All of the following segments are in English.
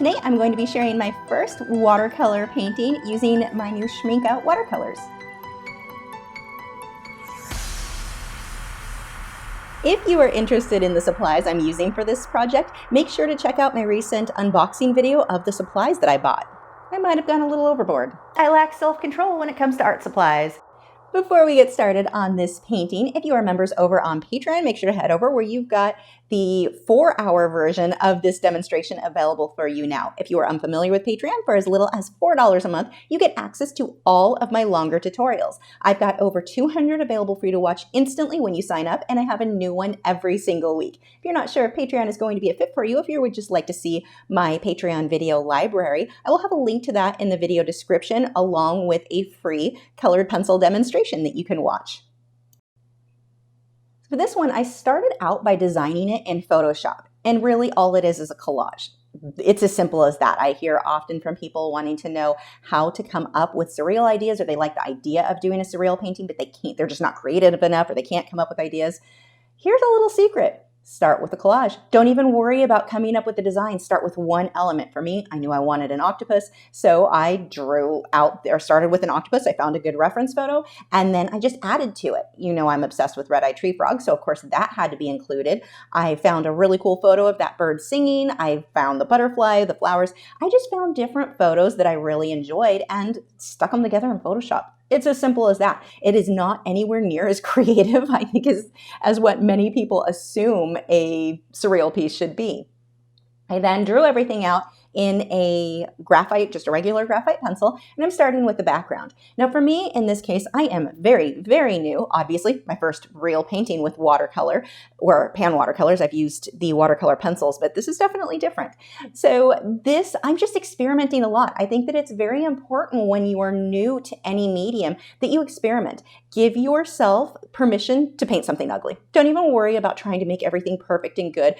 Today I'm going to be sharing my first watercolor painting using my new Schmincke watercolors. If you are interested in the supplies I'm using for this project, make sure to check out my recent unboxing video of the supplies that I bought. I might have gone a little overboard. I lack self-control when it comes to art supplies. Before we get started on this painting, if you are members over on Patreon, make sure to head over where you've got the 4-hour version of this demonstration available for you now. If you are unfamiliar with Patreon, for as little as $4 a month, you get access to all of my longer tutorials. I've got over 200 available for you to watch instantly when you sign up, and I have a new one every single week. If you're not sure if Patreon is going to be a fit for you, if you would just like to see my Patreon video library, I will have a link to that in the video description, along with a free colored pencil demonstration that you can watch. For this one, I started out by designing it in Photoshop, and really all it is a collage. It's as simple as that. I hear often from people wanting to know how to come up with surreal ideas, or they like the idea of doing a surreal painting, but they're just not creative enough, or they can't come up with ideas. Here's a little secret. Start with a collage. Don't even worry about coming up with the design. Start with one element. For me, I knew I wanted an octopus, so I drew out there, started with an octopus. I found a good reference photo, and then I just added to it. You know, I'm obsessed with red-eyed tree frogs, so of course that had to be included. I found a really cool photo of that bird singing. I found the butterfly, the flowers. I just found different photos that I really enjoyed and stuck them together in Photoshop. It's as simple as that. It is not anywhere near as creative, I think, as what many people assume a surreal piece should be. I then drew everything out in a graphite, just a regular graphite pencil, and I'm starting with the background. Now for me, in this case, I am very, very new. Obviously, my first real painting with watercolor, or pan watercolors. I've used the watercolor pencils, but this is definitely different. So I'm just experimenting a lot. I think that it's very important when you are new to any medium that you experiment. Give yourself permission to paint something ugly. Don't even worry about trying to make everything perfect and good.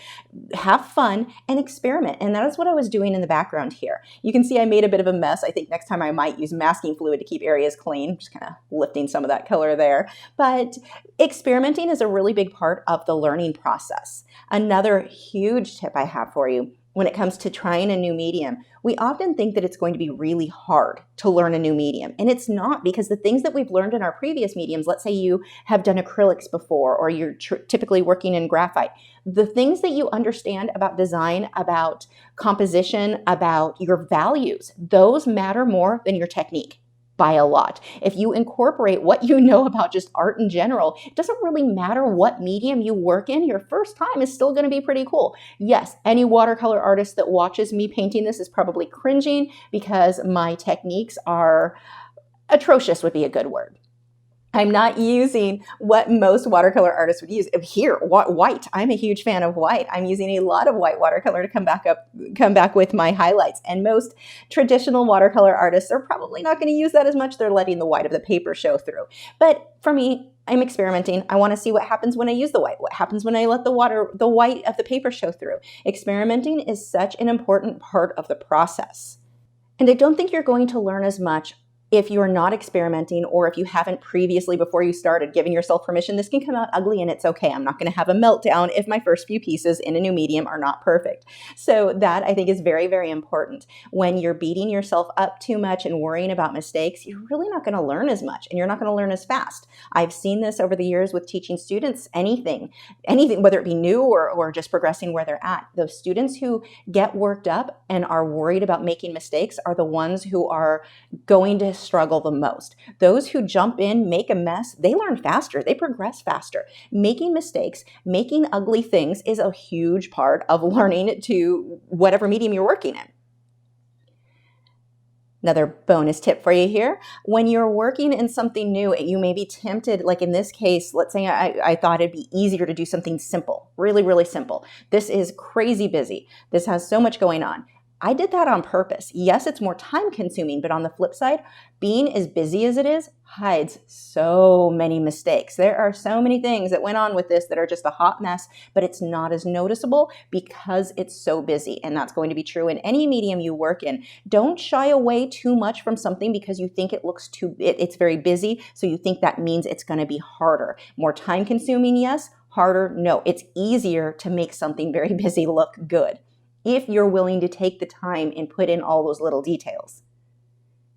Have fun and experiment. And that is what I was doing in the background here. You can see I made a bit of a mess. I think next time I might use masking fluid to keep areas clean, just kind of lifting some of that color there. But experimenting is a really big part of the learning process. Another huge tip I have for you when it comes to trying a new medium, we often think that it's going to be really hard to learn a new medium. And it's not, because the things that we've learned in our previous mediums, let's say you have done acrylics before, or you're typically working in graphite, the things that you understand about design, about composition, about your values, those matter more than your technique. By a lot. If you incorporate what you know about just art in general, it doesn't really matter what medium you work in, your first time is still going to be pretty cool. Yes, any watercolor artist that watches me painting this is probably cringing because my techniques are atrocious, would be a good word. I'm not using what most watercolor artists would use. Here, white. I'm a huge fan of white. I'm using a lot of white watercolor to come back with my highlights. And most traditional watercolor artists are probably not going to use that as much. They're letting the white of the paper show through. But for me, I'm experimenting. I want to see what happens when I use the white. What happens when I let the white of the paper show through. Experimenting is such an important part of the process. And I don't think you're going to learn as much if you're not experimenting, or if you haven't previously, before you started, given yourself permission. This can come out ugly and it's okay. I'm not going to have a meltdown if my first few pieces in a new medium are not perfect. So that, I think, is very, very important. When you're beating yourself up too much and worrying about mistakes, you're really not going to learn as much, and you're not going to learn as fast. I've seen this over the years with teaching students anything, whether it be new or just progressing where they're at. Those students who get worked up and are worried about making mistakes are the ones who are going to struggle the most. Those who jump in, make a mess, they learn faster, they progress faster. Making mistakes, making ugly things is a huge part of learning to whatever medium you're working in. Another bonus tip for you here. When you're working in something new, you may be tempted, like in this case, let's say I thought it'd be easier to do something simple, really, really simple. This is crazy busy. This has so much going on. I did that on purpose. Yes, it's more time consuming, but on the flip side, being as busy as it is hides so many mistakes. There are so many things that went on with this that are just a hot mess, but it's not as noticeable because it's so busy. And that's going to be true in any medium you work in. Don't shy away too much from something because you think it looks it's very busy, so you think that means it's going to be harder. More time consuming, yes. Harder, no. It's easier to make something very busy look good. if you're willing to take the time and put in all those little details.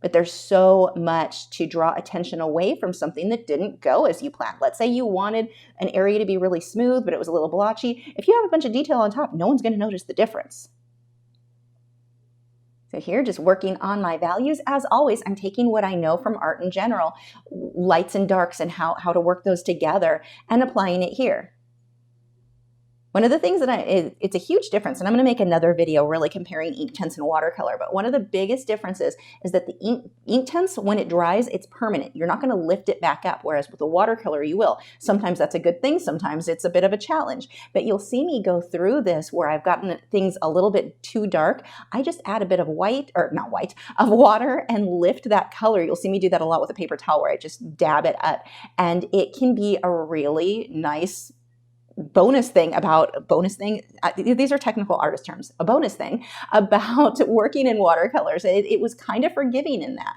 But there's so much to draw attention away from something that didn't go as you planned. Let's say you wanted an area to be really smooth, but it was a little blotchy. If you have a bunch of detail on top, no one's going to notice the difference. So here, just working on my values. As always, I'm taking what I know from art in general, lights and darks and how to work those together, and applying it here. One of the things that it's a huge difference, and I'm going to make another video really comparing Inktense and watercolor, but one of the biggest differences is that the Inktense, when it dries, it's permanent. You're not going to lift it back up, whereas with the watercolor, you will. Sometimes that's a good thing, sometimes it's a bit of a challenge, but you'll see me go through this where I've gotten things a little bit too dark. I just add a bit of of water and lift that color. You'll see me do that a lot with a paper towel where I just dab it up, and it can be a really nice bonus thing, these are technical artist terms, a bonus thing about working in watercolors. It was kind of forgiving in that.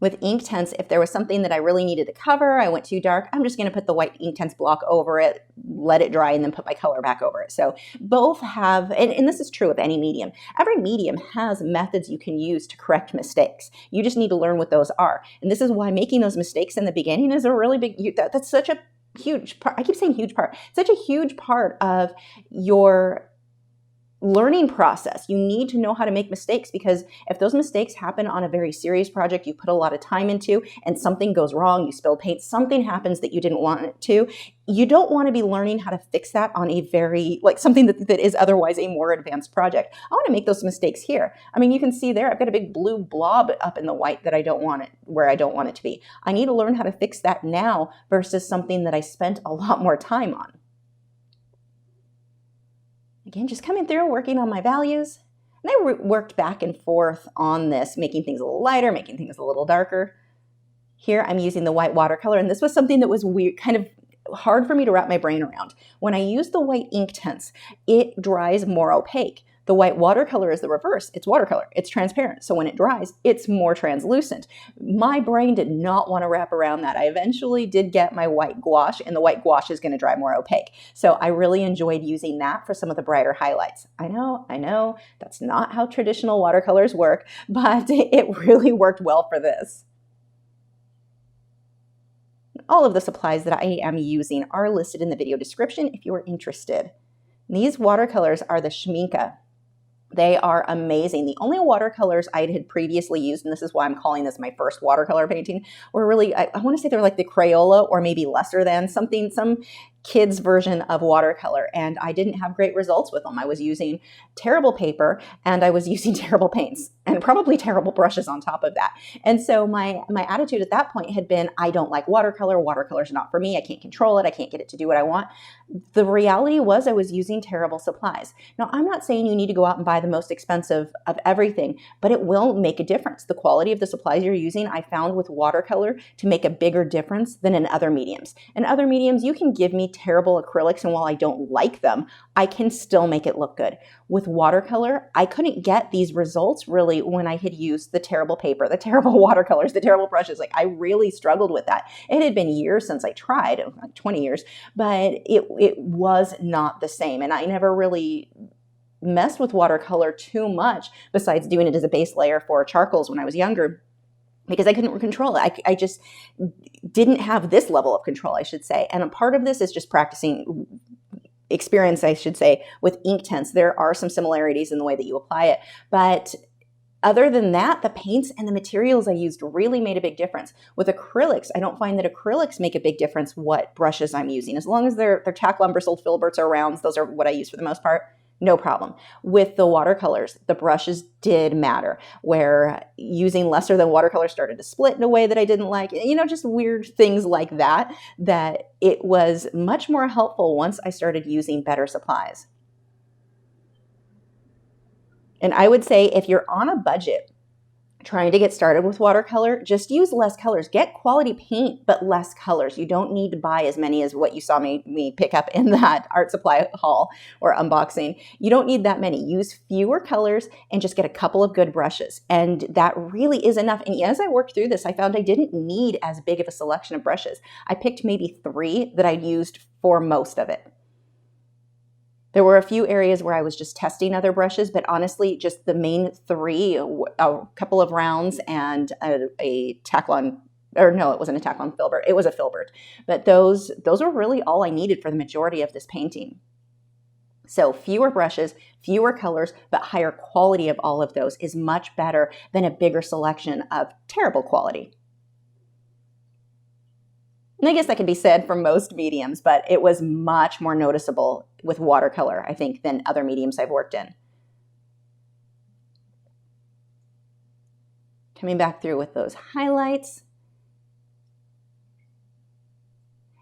With Inktense, if there was something that I really needed to cover, I went too dark, I'm just going to put the white Inktense block over it, let it dry, and then put my color back over it. So both have, and this is true of any medium, every medium has methods you can use to correct mistakes. You just need to learn what those are. And this is why making those mistakes in the beginning is a really big, that's such a huge part. I keep saying huge part. Such a huge part of your learning process. You need to know how to make mistakes, because if those mistakes happen on a very serious project you put a lot of time into and something goes wrong, you spill paint, something happens that you didn't want it to, you don't want to be learning how to fix that on a very, something that is otherwise a more advanced project. I want to make those mistakes here. I mean, you can see there, I've got a big blue blob up in the white that I don't want it, where I don't want it to be. I need to learn how to fix that now versus something that I spent a lot more time on. Again, just coming through, working on my values. And I worked back and forth on this, making things a little lighter, making things a little darker. Here I'm using the white watercolor, and this was something that was weird, kind of hard for me to wrap my brain around. When I use the white Inktense, it dries more opaque. The white watercolor is the reverse. It's watercolor. It's transparent. So when it dries, it's more translucent. My brain did not want to wrap around that. I eventually did get my white gouache, and the white gouache is going to dry more opaque. So I really enjoyed using that for some of the brighter highlights. I know, that's not how traditional watercolors work, but it really worked well for this. All of the supplies that I am using are listed in the video description if you are interested. These watercolors are the Schmincke. They are amazing. The only watercolors I had previously used, and this is why I'm calling this my first watercolor painting, were really, I want to say they're like the crayola or maybe lesser than some kids version of watercolor, and I didn't have great results with them. I was using terrible paper, and I was using terrible paints, and probably terrible brushes on top of that. And so my attitude at that point had been, I don't like watercolor. Watercolor's not for me. I can't control it. I can't get it to do what I want. The reality was I was using terrible supplies. Now, I'm not saying you need to go out and buy the most expensive of everything, but it will make a difference. The quality of the supplies you're using, I found with watercolor to make a bigger difference than in other mediums. In other mediums, you can give me terrible acrylics, and while I don't like them, I can still make it look good. With watercolor, I couldn't get these results really when I had used the terrible paper, the terrible watercolors, the terrible brushes. I really struggled with that. It had been years since I tried, like 20 years, but it was not the same. And I never really messed with watercolor too much besides doing it as a base layer for charcoals when I was younger, because I couldn't control it. I just didn't have this level of control, I should say. And a part of this is just practicing experience, I should say, with Inktense. There are some similarities in the way that you apply it. But other than that, the paints and the materials I used really made a big difference. With acrylics, I don't find that acrylics make a big difference what brushes I'm using. As long as they're tack lumber, sold filberts, or rounds, those are what I use for the most part. No problem. With the watercolors, the brushes did matter, where using lesser than watercolor started to split in a way that I didn't like. Just weird things like that it was much more helpful once I started using better supplies. And I would say if you're on a budget trying to get started with watercolor, just use less colors. Get quality paint, but less colors. You don't need to buy as many as what you saw me pick up in that art supply haul or unboxing. You don't need that many. Use fewer colors and just get a couple of good brushes. And that really is enough. And as I worked through this, I found I didn't need as big of a selection of brushes. I picked maybe 3 that I used for most of it. There were a few areas where I was just testing other brushes, but honestly, just the main three, a couple of rounds and a Taklon, or no, it wasn't a Taklon filbert, it was a filbert. But those were really all I needed for the majority of this painting. So fewer brushes, fewer colors, but higher quality of all of those is much better than a bigger selection of terrible quality. And I guess that can be said for most mediums, but it was much more noticeable with watercolor, I think, than other mediums I've worked in. Coming back through with those highlights.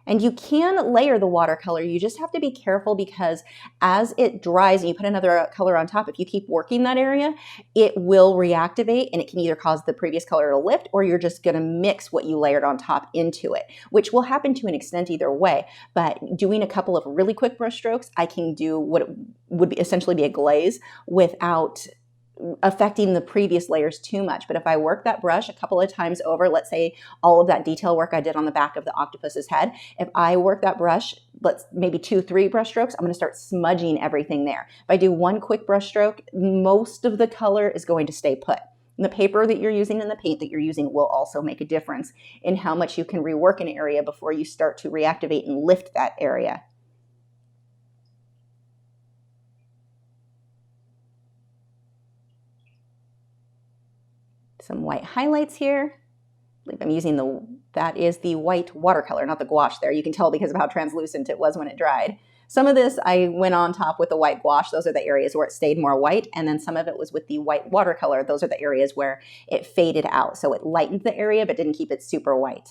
And you can layer the watercolor, you just have to be careful because as it dries and you put another color on top, if you keep working that area, it will reactivate and it can either cause the previous color to lift or you're just gonna mix what you layered on top into it, which will happen to an extent either way. But doing a couple of really quick brush strokes, I can do what would essentially be a glaze without affecting the previous layers too much. But if I work that brush a couple of times over, let's say all of that detail work I did on the back of the octopus's head, if I work that brush, maybe 2-3 brush strokes, I'm going to start smudging everything there. If I do one quick brush stroke, most of the color is going to stay put. And the paper that you're using and the paint that you're using will also make a difference in how much you can rework an area before you start to reactivate and lift that area. Some white highlights here. I believe I'm using that is the white watercolor, not the gouache there. You can tell because of how translucent it was when it dried. Some of this I went on top with the white gouache. Those are the areas where it stayed more white. And then some of it was with the white watercolor. Those are the areas where it faded out. So it lightened the area, but didn't keep it super white.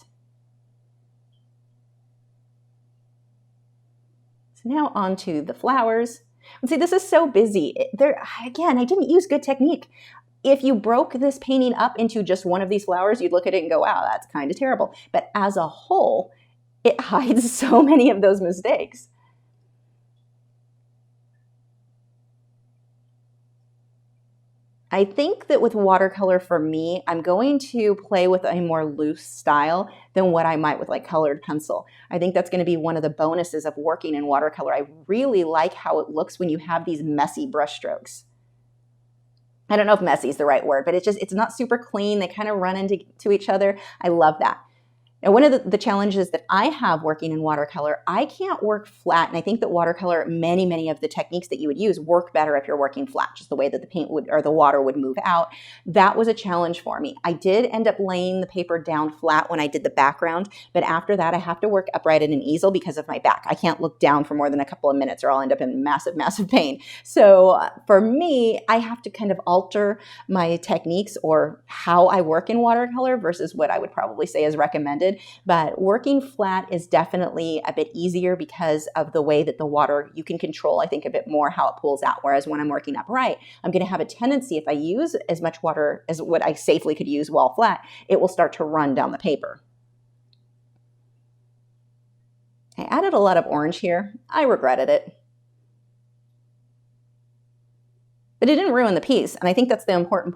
So now on to the flowers. And see, this is so busy. Again, I didn't use good technique. If you broke this painting up into just one of these flowers, you'd look at it and go, wow, that's kind of terrible. But as a whole, it hides so many of those mistakes. I think that with watercolor for me, I'm going to play with a more loose style than what I might with like colored pencil. I think that's going to be one of the bonuses of working in watercolor. I really like how it looks when you have these messy brush strokes. I don't know if messy is the right word, but it's not super clean. They kind of run into each other. I love that. Now, one of the challenges that I have working in watercolor, I can't work flat. And I think that watercolor, many of the techniques that you would use work better if you're working flat, just the way that the paint would, or the water would move out. That was a challenge for me. I did end up laying the paper down flat when I did the background, but after that, I have to work upright at an easel because of my back. I can't look down for more than a couple of minutes or I'll end up in massive pain. So for me, I have to kind of alter my techniques or how I work in watercolor versus what I would probably say is recommended. But working flat is definitely a bit easier because of the way that the water, you can control, I think, a bit more how it pulls out. Whereas when I'm working upright, I'm going to have a tendency, if I use as much water as what I safely could use while flat, it will start to run down the paper. I added a lot of orange here. I regretted it. But it didn't ruin the piece. And I think that's the important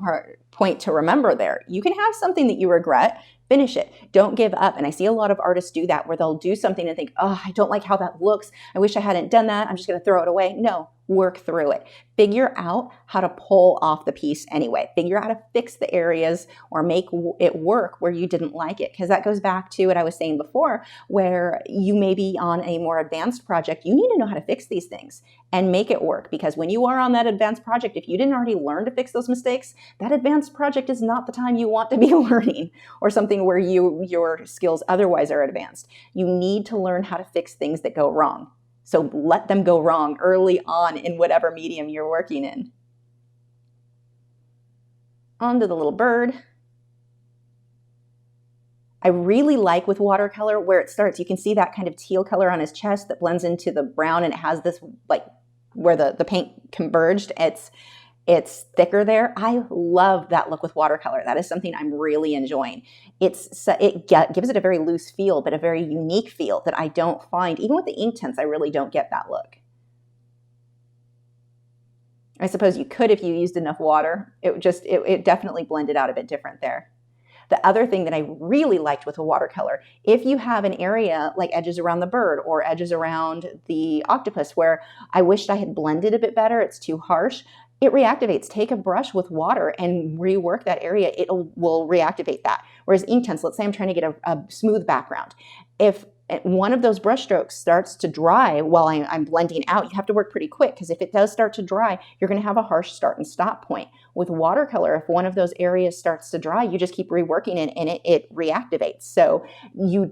point to remember there. You can have something that you regret, finish it. Don't give up. And I see a lot of artists do that where they'll do something and think, oh, I don't like how that looks. I wish I hadn't done that. I'm just going to throw it away. No, work through it. Figure out how to pull off the piece anyway. Figure out how to fix the areas or make it work where you didn't like it. Because that goes back to what I was saying before, where you may be on a more advanced project. You need to know how to fix these things and make it work. Because when you are on that advanced project, if you didn't already learn to fix those mistakes, that advanced project is not the time you want to be learning or something where your skills otherwise are advanced. You need to learn how to fix things that go wrong. So let them go wrong early on in whatever medium you're working in. On to the little bird. I really like with watercolor where it starts. You can see that kind of teal color on his chest that blends into the brown, and it has this like where the paint converged. It's thicker there. I love that look with watercolor. That is something I'm really enjoying. It gives it a very loose feel, but a very unique feel that I don't find. Even with the Inktense, I really don't get that look. I suppose you could if you used enough water. It definitely blended out a bit different there. The other thing that I really liked with a watercolor, if you have an area like edges around the bird or edges around the octopus where I wished I had blended a bit better, it's too harsh, it reactivates. Take a brush with water and rework that area. It will reactivate that. Whereas Inktense, let's say I'm trying to get a smooth background. If one of those brush strokes starts to dry while I'm blending out, you have to work pretty quick, because if it does start to dry, you're going to have a harsh start and stop point. With watercolor, if one of those areas starts to dry, you just keep reworking it and it reactivates. So you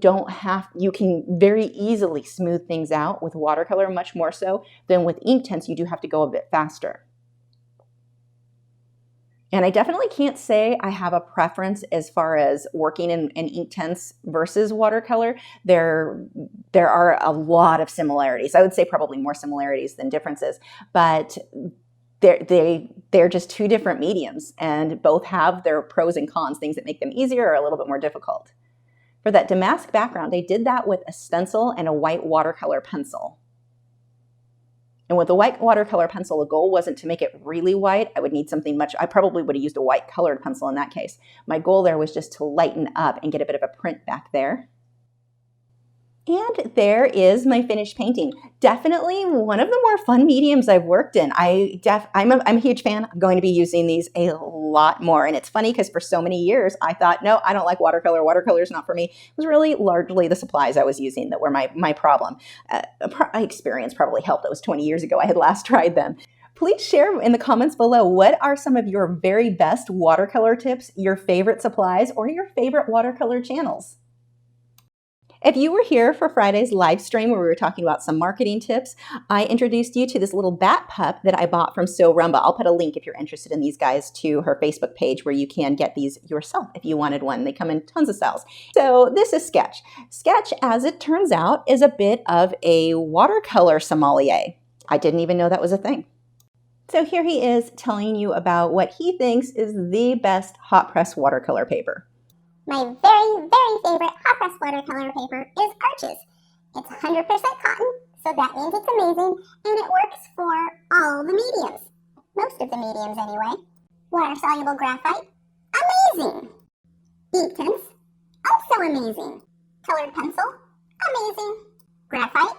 can very easily smooth things out with watercolor, much more so than with Inktense. You do have to go a bit faster. And I definitely can't say I have a preference as far as working in Inktense versus watercolor. There are a lot of similarities. I would say probably more similarities than differences, but they're just two different mediums, and both have their pros and cons, things that make them easier or a little bit more difficult. For that damask background, I did that with a stencil and a white watercolor pencil. And with the white watercolor pencil, the goal wasn't to make it really white. I would need something I probably would have used a white colored pencil in that case. My goal there was just to lighten up and get a bit of a print back there. And there is my finished painting. Definitely one of the more fun mediums I've worked in. I'm a huge fan. I'm going to be using these a lot more. And it's funny because for so many years, I thought, no, I don't like watercolor. Watercolor is not for me. It was really largely the supplies I was using that were my problem. My experience probably helped. That was 20 years ago I had last tried them. Please share in the comments below, what are some of your very best watercolor tips, your favorite supplies, or your favorite watercolor channels? If you were here for Friday's live stream where we were talking about some marketing tips, I introduced you to this little bat pup that I bought from So Rumba. I'll put a link if you're interested in these guys to her Facebook page where you can get these yourself if you wanted one. They come in tons of styles. So this is Sketch. Sketch, as it turns out, is a bit of a watercolor sommelier. I didn't even know that was a thing. So here he is telling you about what he thinks is the best hot press watercolor paper. My very, very favorite hot press watercolor paper is Arches. It's 100% cotton, so that means it's amazing, and it works for all the mediums. Most of the mediums, anyway. Water-soluble graphite, amazing. Inktense, also amazing. Colored pencil, amazing. Graphite,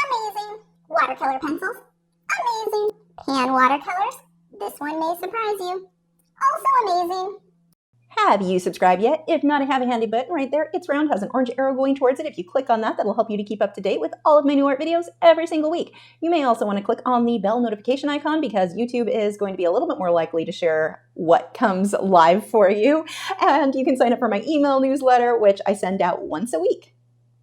amazing. Watercolor pencils, amazing. Pan watercolors, this one may surprise you, also amazing. Have you subscribed yet? If not, I have a handy button right there. It's round, has an orange arrow going towards it. If you click on that, that'll help you to keep up to date with all of my new art videos every single week. You may also want to click on the bell notification icon, because YouTube is going to be a little bit more likely to share what comes live for you. And you can sign up for my email newsletter, which I send out once a week.